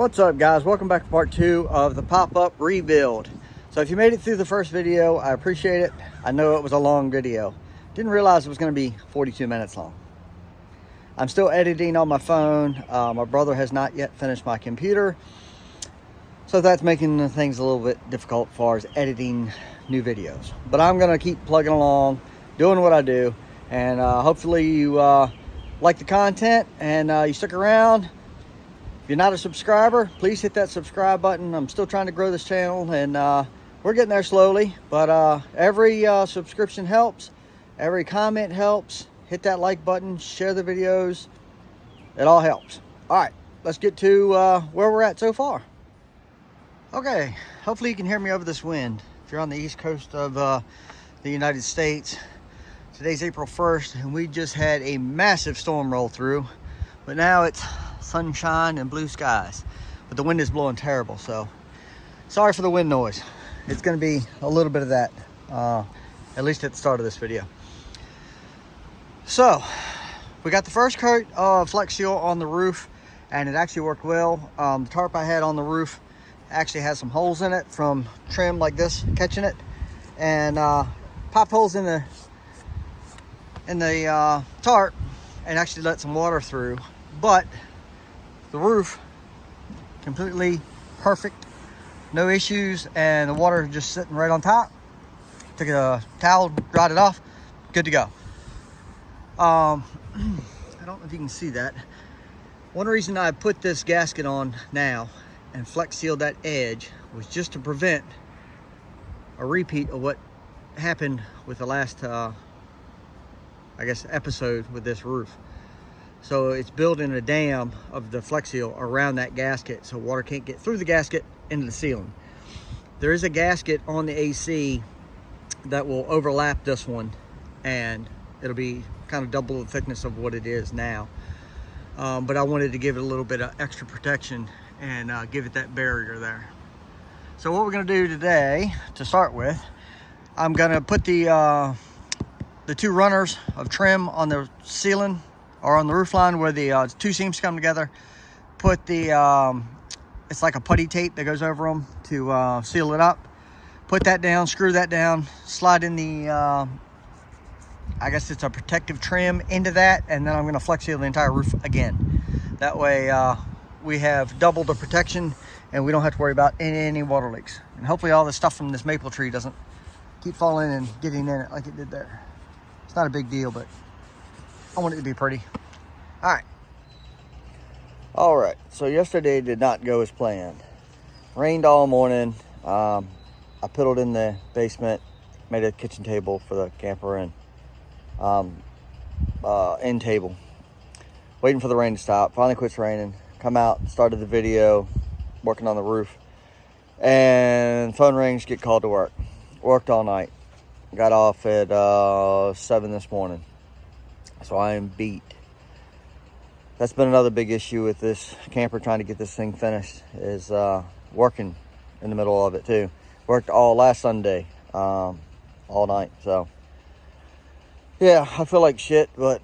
What's up, guys? Welcome back to part 2 of the pop-up rebuild. So if you made it through the first video, I appreciate it. I know it was a long video. Didn't realize it was going to be 42 minutes long. I'm still editing on my phone. My brother has not yet finished my computer, so that's making things a little bit difficult as far as editing new videos. But I'm going to keep plugging along, doing what I do, and hopefully you like the content and you stick around. If you're not a subscriber, please hit that subscribe button. I'm still trying to grow this channel, and we're getting there slowly, but every subscription helps. Every comment helps. Hit that like button, share the videos. It all helps. All right, let's get to where we're at so far. Okay, hopefully you can hear me over this wind. If you're on the east coast of the United States, today's April 1st, and we just had a massive storm roll through, but now it's sunshine and blue skies, but the wind is blowing terrible, so sorry for the wind noise. It's going to be a little bit of that, at least at the start of this video. So we got the first coat of Flex Seal on the roof, and it actually worked well. The tarp I had on the roof actually has some holes in it from trim like this catching it, and popped holes in the tarp and actually let some water through. But the roof, completely perfect, no issues, and the water just sitting right on top. Took a towel, dried it off, good to go. I don't know if you can see that. One reason I put this gasket on now and Flex Sealed that edge was just to prevent a repeat of what happened with the last, I guess, episode with this roof. So it's building a dam of the Flex Seal around that gasket, so water can't get through the gasket into the ceiling. There is a gasket on the AC that will overlap this one, and it'll be kind of double the thickness of what it is now. But I wanted to give it a little bit of extra protection and give it that barrier there. So what we're gonna do today, to start with, I'm gonna put the two runners of trim on the ceiling or on the roof line where the two seams come together. Put the, it's like a putty tape that goes over them to seal it up. Put that down, screw that down, slide in the, I guess it's a protective trim into that, and then I'm gonna Flex Seal the entire roof again. That way we have double the protection and we don't have to worry about any water leaks. And hopefully all the stuff from this maple tree doesn't keep falling and getting in it like it did there. It's not a big deal, but I want it to be pretty. All right, so yesterday did not go as planned. Rained all morning. I piddled in the basement, made a kitchen table for the camper and end table. Waiting for the rain to stop. Finally quits raining. Come out, started the video, working on the roof. And phone rings, get called to work. Worked all night. Got off at 7 this morning. So I am beat. That's been another big issue with this camper, trying to get this thing finished, is working in the middle of it too. Worked all last Sunday, all night. So yeah, I feel like shit, but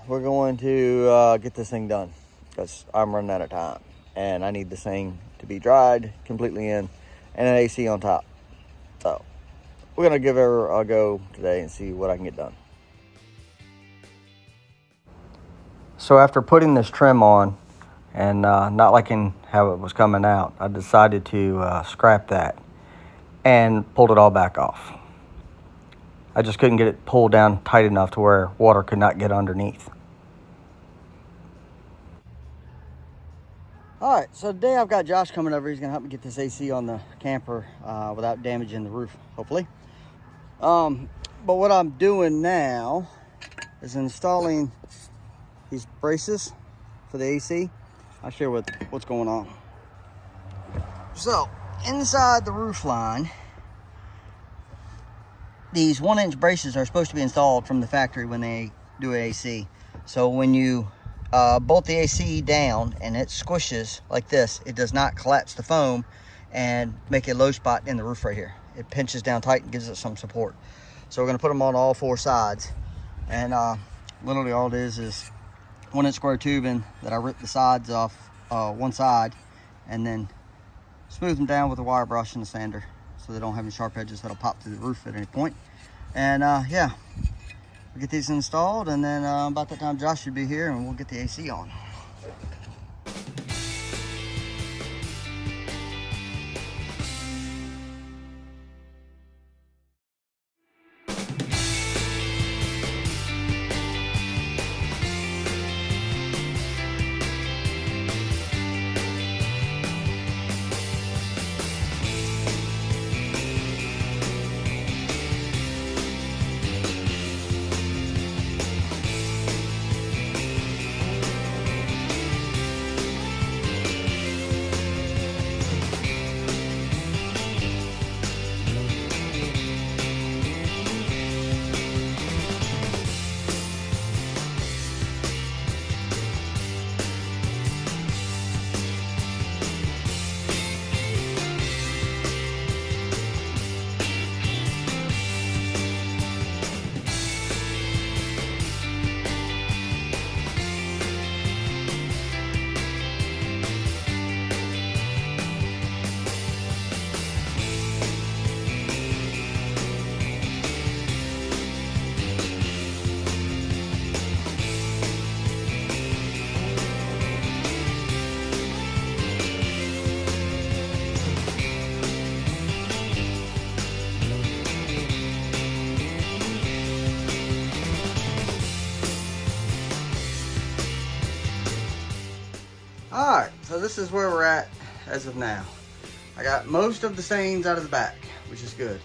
we're going to get this thing done because I'm running out of time and I need this thing to be dried completely in and an AC on top. So we're gonna give her a go today and see what I can get done. So after putting this trim on and not liking how it was coming out, I decided to scrap that and pulled it all back off. I just couldn't get it pulled down tight enough to where water could not get underneath. All right, so today I've got Josh coming over. He's gonna help me get this AC on the camper without damaging the roof, hopefully. But what I'm doing now is installing these braces for the AC. I'll share what's going on. So inside the roof line, these 1-inch braces are supposed to be installed from the factory when they do AC. So when you bolt the AC down and it squishes like this, it does not collapse the foam and make a low spot in the roof right here. It pinches down tight and gives it some support. So we're gonna put them on all 4 sides. And literally all it is 1-inch square tubing that I ripped the sides off one side and then smooth them down with a wire brush and a sander so they don't have any sharp edges that'll pop through the roof at any point. And yeah, we'll get these installed, and then about that time Josh should be here and we'll get the AC on. Alright, so this is where we're at as of now. I got most of the stains out of the back, which is good.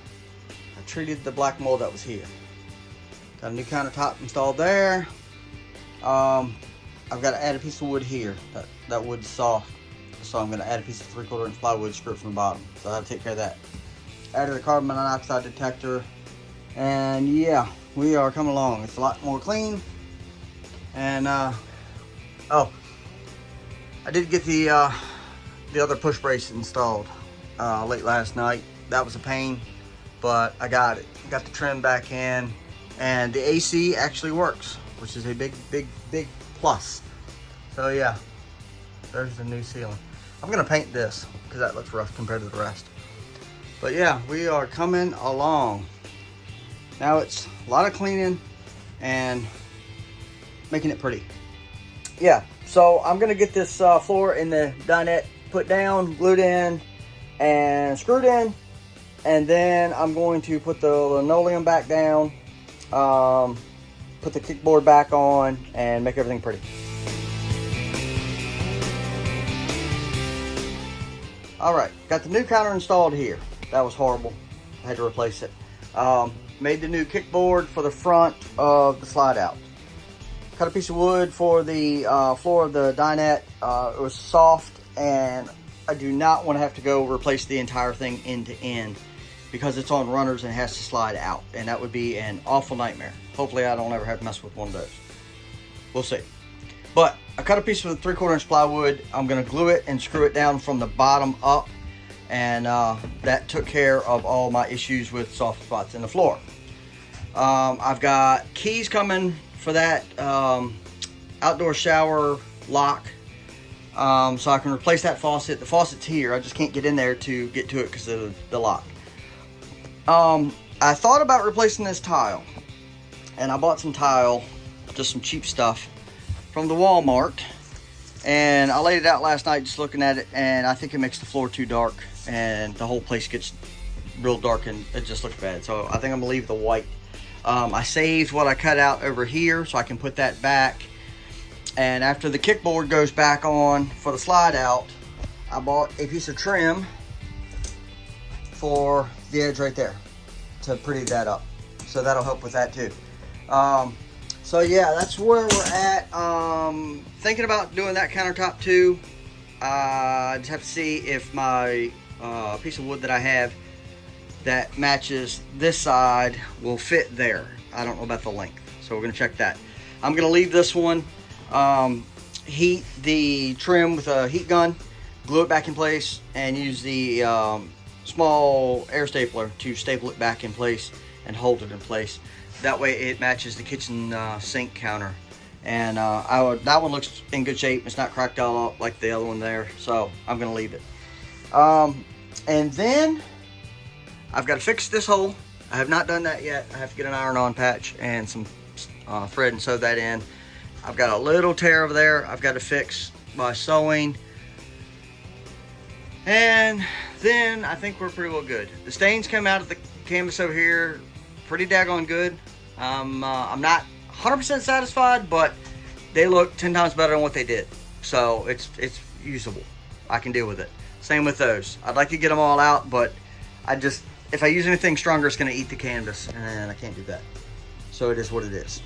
I treated the black mold that was here. Got a new countertop installed there. I've got to add a piece of wood here. That wood's soft, so I'm going to add a piece of 3/4 inch plywood, screw it from the bottom. So I have to take care of that. Added a carbon monoxide detector, and yeah, we are coming along. It's a lot more clean. And oh, I did get the other push brace installed late last night. That was a pain, but I got it. Got the trim back in, and the AC actually works, which is a big plus. So yeah, there's the new ceiling. I'm gonna paint this because that looks rough compared to the rest. But yeah, we are coming along. Now it's a lot of cleaning and making it pretty. Yeah, so I'm gonna get this floor in the dinette put down, glued in, and screwed in, and then I'm going to put the linoleum back down, put the kickboard back on, and make everything pretty. Alright, got the new counter installed here. That was horrible. I had to replace it. Made the new kickboard for the front of the slide out. Cut a piece of wood for the floor of the dinette. It was soft, and I do not want to have to go replace the entire thing end to end because it's on runners and has to slide out, and that would be an awful nightmare. Hopefully I don't ever have to mess with one of those. We'll see. But I cut a piece of 3/4 inch plywood. I'm going to glue it and screw it down from the bottom up, and that took care of all my issues with soft spots in the floor. I've got keys coming for that outdoor shower lock, so I can replace that faucet. The faucet's here. I just can't get in there to get to it because of the lock. I thought about replacing this tile, and I bought some tile, just some cheap stuff from the Walmart, and I laid it out last night just looking at it, and I think it makes the floor too dark and the whole place gets real dark and it just looks bad. So I think I'm gonna leave the white. I saved what I cut out over here so I can put that back, and after the kickboard goes back on for the slide out, I bought a piece of trim for the edge right there to pretty that up, so that'll help with that too. So yeah, that's where we're at. Thinking about doing that countertop too. I just have to see if my piece of wood that I have that matches this side will fit there. I don't know about the length, so we're gonna check that. I'm gonna leave this one, heat the trim with a heat gun, glue it back in place, and use the small air stapler to staple it back in place and hold it in place. That way it matches the kitchen sink counter, And that one looks in good shape. It's not cracked all up like the other one there, so I'm gonna leave it. And then I've got to fix this hole. I have not done that yet. I have to get an iron-on patch and some thread and sew that in. I've got a little tear over there I've got to fix by sewing. And then I think we're pretty well good. The stains come out of the canvas over here pretty daggone good. I'm not 100% satisfied, but they look 10 times better than what they did. So it's usable. I can deal with it. Same with those. I'd like to get them all out, but if I use anything stronger, it's gonna eat the canvas, and I can't do that. So it is what it is.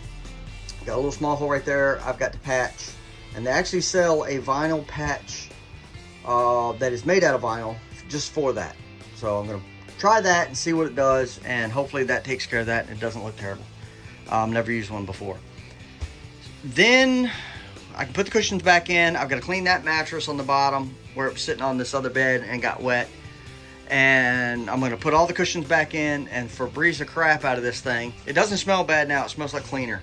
Got a little small hole right there. I've got to patch, and they actually sell a vinyl patch that is made out of vinyl just for that. So I'm gonna try that and see what it does, and hopefully that takes care of that and it doesn't look terrible. Never used one before. Then I can put the cushions back in. I've got to clean that mattress on the bottom where it was sitting on this other bed and got wet. And I'm going to put all the cushions back in and Febreze the crap out of this thing. It doesn't smell bad now. It smells like cleaner.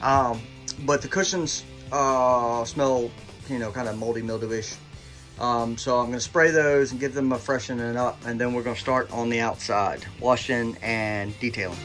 But the cushions smell, you know, kind of moldy, mildewish. So I'm going to spray those and give them a freshening up. And then we're going to start on the outside, washing and detailing.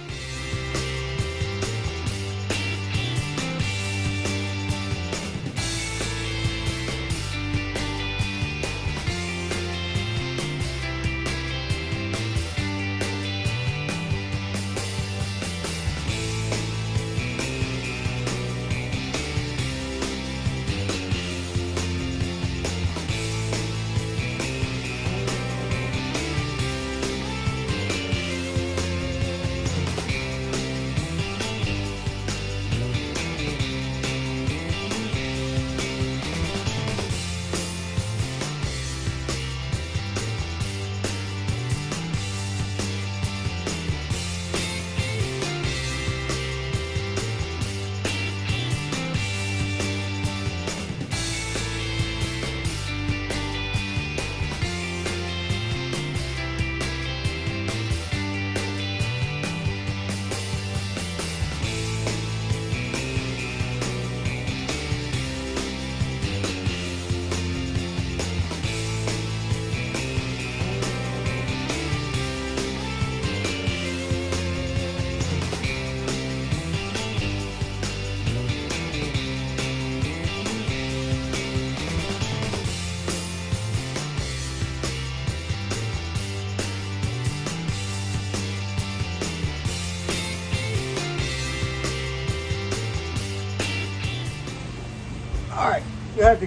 Alright, you have to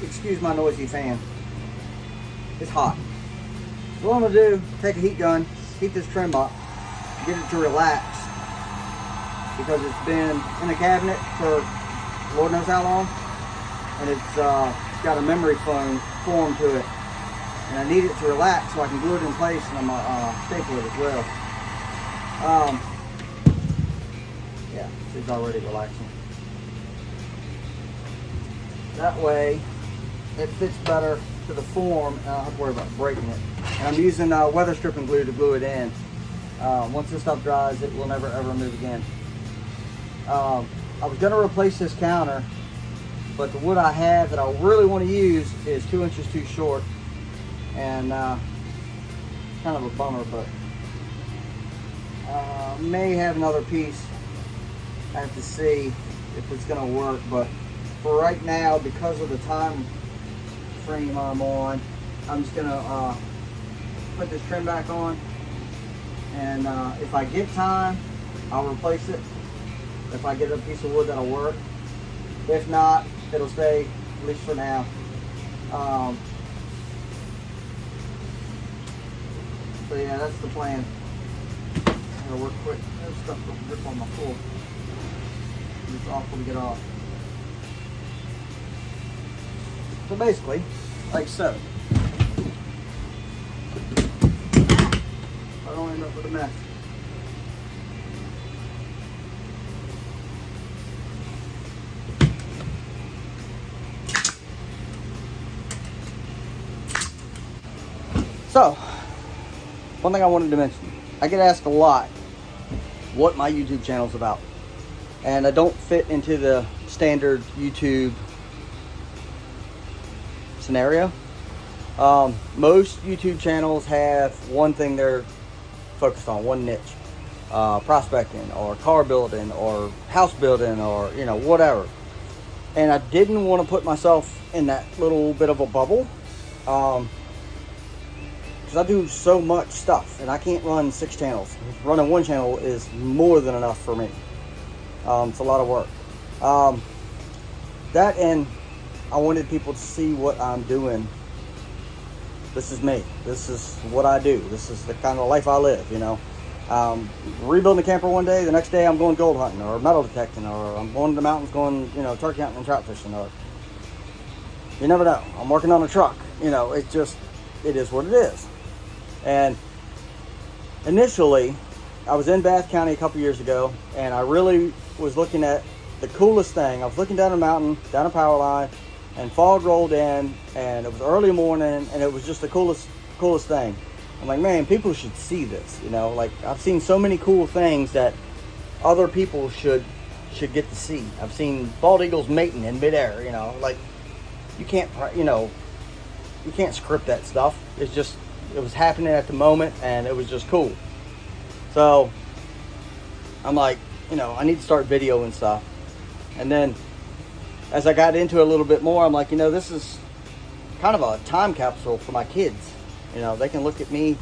excuse my noisy fan. It's hot. So what I'm going to do, take a heat gun, heat this trim up, get it to relax. Because it's been in a cabinet for Lord knows how long. And it's got a memory foam form to it. And I need it to relax so I can glue it in place, and I'm going to staple it as well. Yeah, it's already relaxing. That way, it fits better to the form, and I don't have to worry about breaking it. And I'm using weather stripping glue to glue it in. Once this stuff dries, it will never ever move again. I was going to replace this counter, but the wood I have that I really want to use is 2 inches too short, and kind of a bummer, but may have another piece. I have to see if it's going to work, but for right now, because of the time frame I'm on, I'm just gonna put this trim back on, and if I get time, I'll replace it. If I get a piece of wood that'll work. If not, it'll stay, at least for now. So yeah, that's the plan. I'm gonna work quick. There's stuff to rip on my floor. It's awful to get off. So basically, like so. I don't end up with a mess. So, one thing I wanted to mention. I get asked a lot what my YouTube channel is about. And I don't fit into the standard YouTube scenario. Most YouTube channels have one thing they're focused on, one niche. Prospecting or car building or house building or, you know, whatever. And I didn't want to put myself in that little bit of a bubble. Because I do so much stuff and I can't run 6 channels. Running one channel is more than enough for me. It's a lot of work. That, and I wanted people to see what I'm doing. This is me. This is what I do. This is the kind of life I live, you know. Rebuilding a camper one day, the next day I'm going gold hunting or metal detecting, or I'm going to the mountains going, you know, turkey hunting and trout fishing, or you never know. I'm working on a truck. You know, it is what it is. And initially, I was in Bath County a couple years ago, and I really was looking at the coolest thing. I was looking down a mountain, down a power line, and fog rolled in, and it was early morning, and it was just the coolest thing. I'm like, man, people should see this, you know. Like, I've seen so many cool things that other people should get to see. I've seen bald eagles mating in midair, you know. Like, you can't script that stuff. It was happening at the moment, and it was just cool. So I'm like, you know, I need to start videoing stuff. And then as I got into it a little bit more, I'm like, you know, this is kind of a time capsule for my kids. You know, they can look at me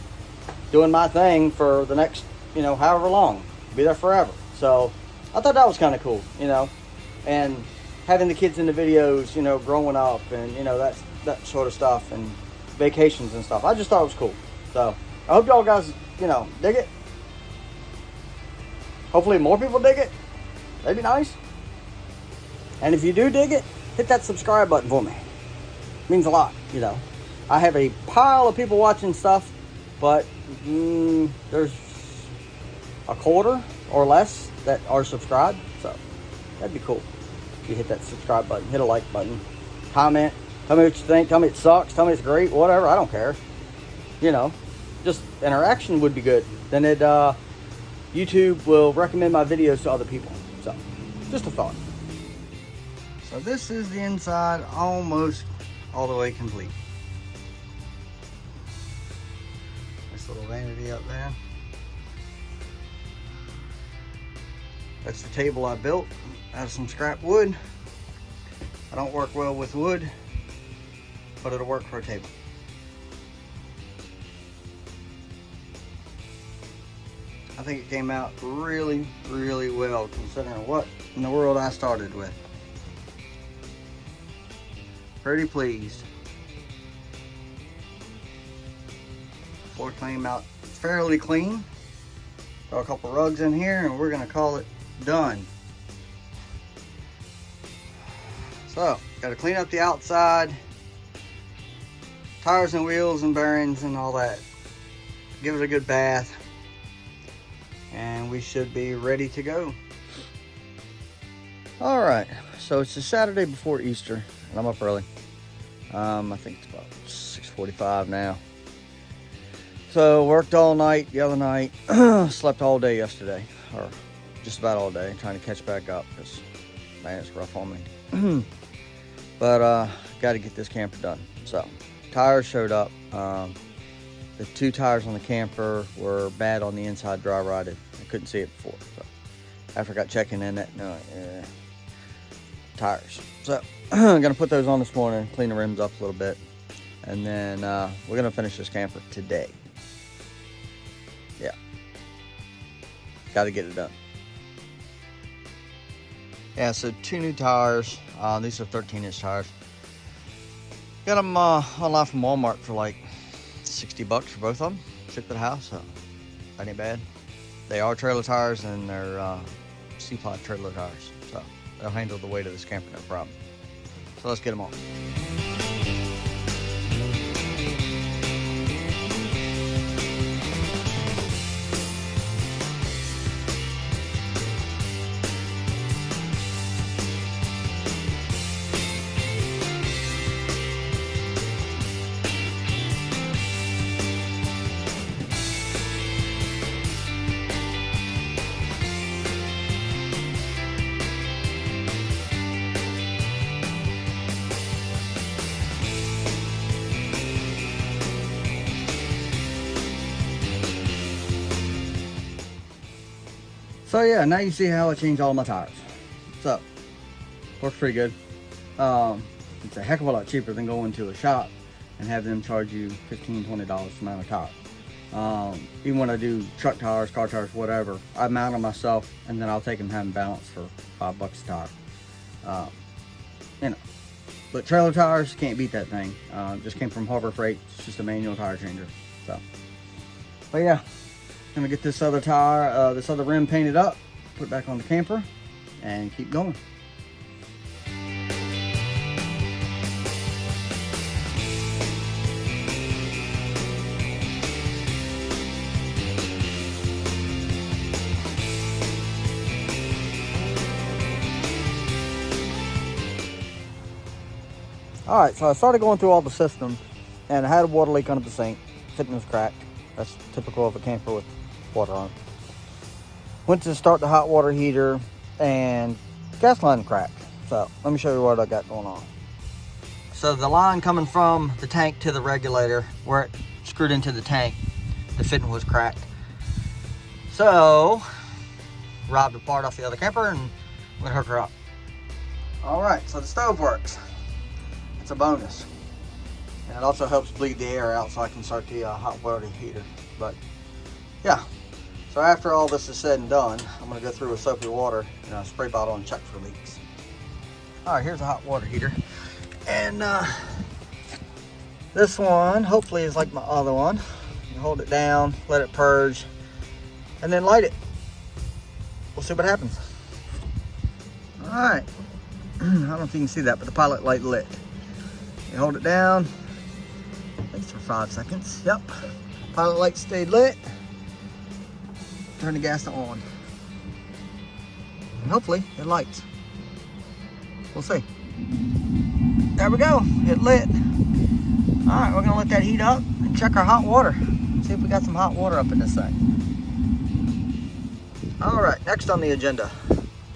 doing my thing for the next, you know, however long. Be there forever. So I thought that was kind of cool, you know. And having the kids in the videos, you know, growing up and, you know, that sort of stuff, and vacations and stuff. I just thought it was cool. So I hope y'all guys, you know, dig it. Hopefully more people dig it. That'd be nice. And if you do dig it, hit that subscribe button for me. It means a lot, you know. I have a pile of people watching stuff, but there's a quarter or less that are subscribed. So that'd be cool if you hit that subscribe button, hit a like button, comment, tell me what you think, tell me it sucks, tell me it's great, whatever, I don't care. You know, just interaction would be good. Then YouTube will recommend my videos to other people. So just a thought. So this is the inside, almost all the way complete. Nice little vanity up there. That's the table I built out of some scrap wood. I don't work well with wood, but it'll work for a table. I think it came out really, really well considering what in the world I started with. Pretty pleased. Floor came out fairly clean. Throw a couple rugs in here and we're gonna call it done. So, gotta clean up the outside, tires and wheels and bearings and all that. Give it a good bath, and we should be ready to go. All right, so it's the Saturday before Easter, and I'm up early. I think it's about 6:45 now. So worked all night the other night, slept all day yesterday, or just about all day, trying to catch back up because, man, it's rough on me. But got to get this camper done. So tires showed up. The 2 tires on the camper were bad on the inside, dry rotted. I couldn't see it before. So after I got checking in that, tires. So I'm gonna put those on this morning, clean the rims up a little bit, and then we're gonna finish this camper today. Yeah, got to get it done. Yeah, so 2 new tires. These are 13-inch tires. Got them online from Walmart for like $60 for both of them. Shipped to the house, so that ain't bad. They are trailer tires, and they're C-Pod trailer tires, so they'll handle the weight of this camper, no problem. So let's get them on. So yeah, now you see how I changed all my tires. So, works pretty good. It's a heck of a lot cheaper than going to a shop and have them charge you $15, $20 to mount a tire. Even when I do truck tires, car tires, whatever, I mount them myself and then I'll take them and have them balanced for $5 a tire. You know, but trailer tires, can't beat that thing. Just came from Harbor Freight. It's just a manual tire changer. So, but yeah, gonna get this other tire, this other rim painted up, put it back on the camper, and keep going. All right, so I started going through all the systems, and I had a water leak under the sink. Fitting was cracked. That's typical of a camper with water on it. Went to start the hot water heater, and gas line cracked. So let me show you what I got going on. So the line coming from the tank to the regulator, where it screwed into the tank, the fitting was cracked. So robbed a part off the other camper, and I'm gonna hook her up. All right, so the stove works. It's a bonus, and it also helps bleed the air out so I can start the hot water heater. But yeah, so after all this is said and done, I'm going to go through with soapy water and a spray bottle and check for leaks. All right, here's a hot water heater, and this one hopefully is like my other one. You hold it down, let it purge, and then light it. We'll see what happens. All right, I don't know if you can see that, but the pilot light lit. You hold it down, at least for 5 seconds. Yep, pilot light stayed lit. Turn the gas to on. And hopefully it lights. We'll see. There we go, it lit. All right, we're gonna let that heat up and check our hot water. See if we got some hot water up in this thing. All right, next on the agenda,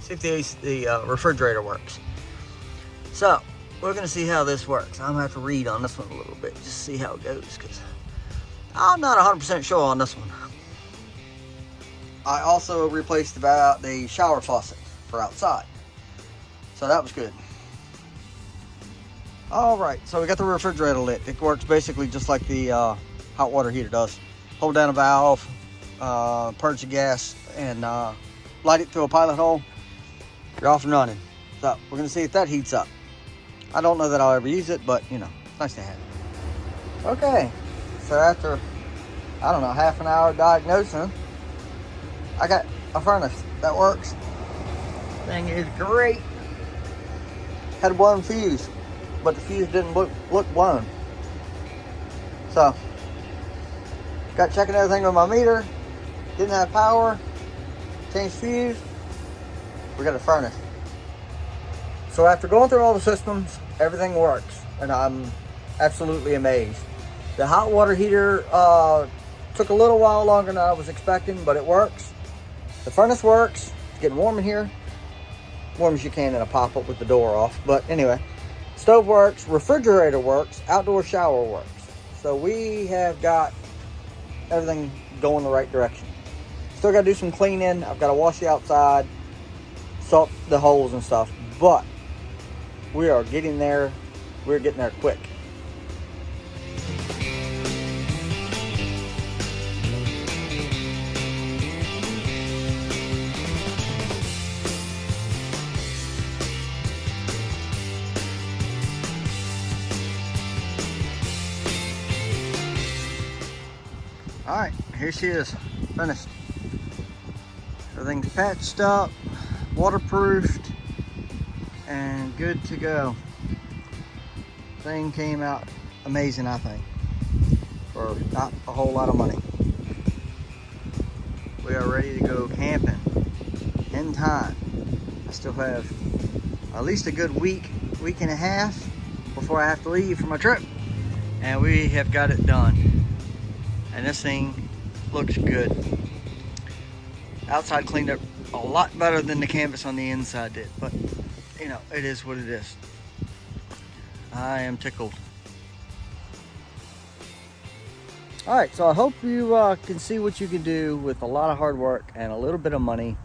see if the refrigerator works. So, we're gonna see how this works. I'm gonna have to read on this one a little bit, just see how it goes, because I'm not 100% sure on this one. I also replaced the shower faucet for outside, so that was good. All right, so we got the refrigerator lit. It works basically just like the hot water heater does. Hold down a valve, purge the gas, and light it through a pilot hole. You're off and running. So we're gonna see if that heats up. I don't know that I'll ever use it, but you know, it's nice to have. Okay, so after, I don't know, half an hour diagnosing, I got a furnace that works. Thing is great. Had a blown fuse, but the fuse didn't look blown. So, got checking everything with my meter, didn't have power, changed fuse, we got a furnace. So after going through all the systems, everything works, and I'm absolutely amazed. The hot water heater took a little while longer than I was expecting, but it works. The furnace works. It's getting warm in here. Warm as you can in a pop-up with the door off. But anyway, stove works, refrigerator works, outdoor shower works. So we have got everything going the right direction. Still got to do some cleaning. I've got to wash the outside, salt the holes and stuff, but we are getting there. We're getting there quick. All right, here she is, finished. Everything's patched up, waterproofed, and good to go. Thing came out amazing, I think, for not a whole lot of money. We are ready to go camping in time. I still have at least a good week and a half before I have to leave for my trip, and we have got it done. And this thing looks good. Outside cleaned up a lot better than the canvas on the inside did, but you know, it is what it is. I am tickled. All right, so I hope you can see what you can do with a lot of hard work and a little bit of money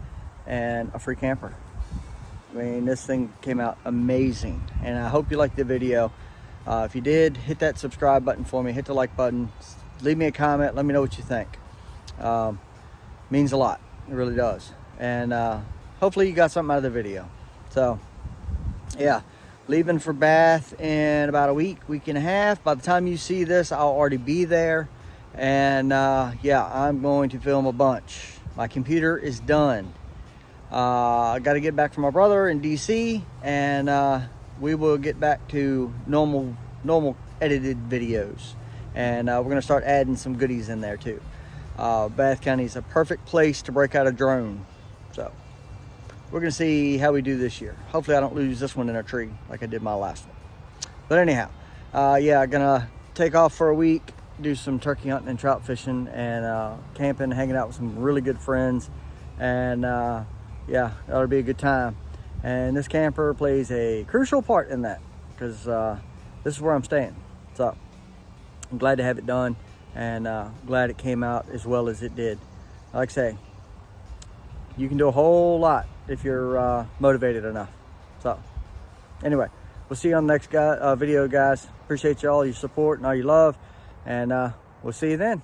and a free camper. I mean, this thing came out amazing, and I hope you liked the video. If you did, hit that subscribe button for me, hit the like button, leave me a comment, let me know what you think. Means a lot, it really does. And hopefully you got something out of the video. So yeah, leaving for Bath in about a week and a half. By the time you see this, I'll already be there. And yeah, I'm going to film a bunch. My computer is done. I got to get back from my brother in DC, and we will get back to normal edited videos. And we're going to start adding some goodies in there too. Bath County is a perfect place to break out a drone. So we're going to see how we do this year. Hopefully I don't lose this one in a tree like I did my last one. But anyhow, yeah, I'm going to take off for a week, do some turkey hunting and trout fishing, and camping, hanging out with some really good friends. And yeah, that'll be a good time. And this camper plays a crucial part in that, because this is where I'm staying. So I'm glad to have it done, and glad it came out as well as it did. Like I say, you can do a whole lot if you're motivated enough. So anyway, we'll see you on the next video, guys. Appreciate you all your support and all your love, and we'll see you then.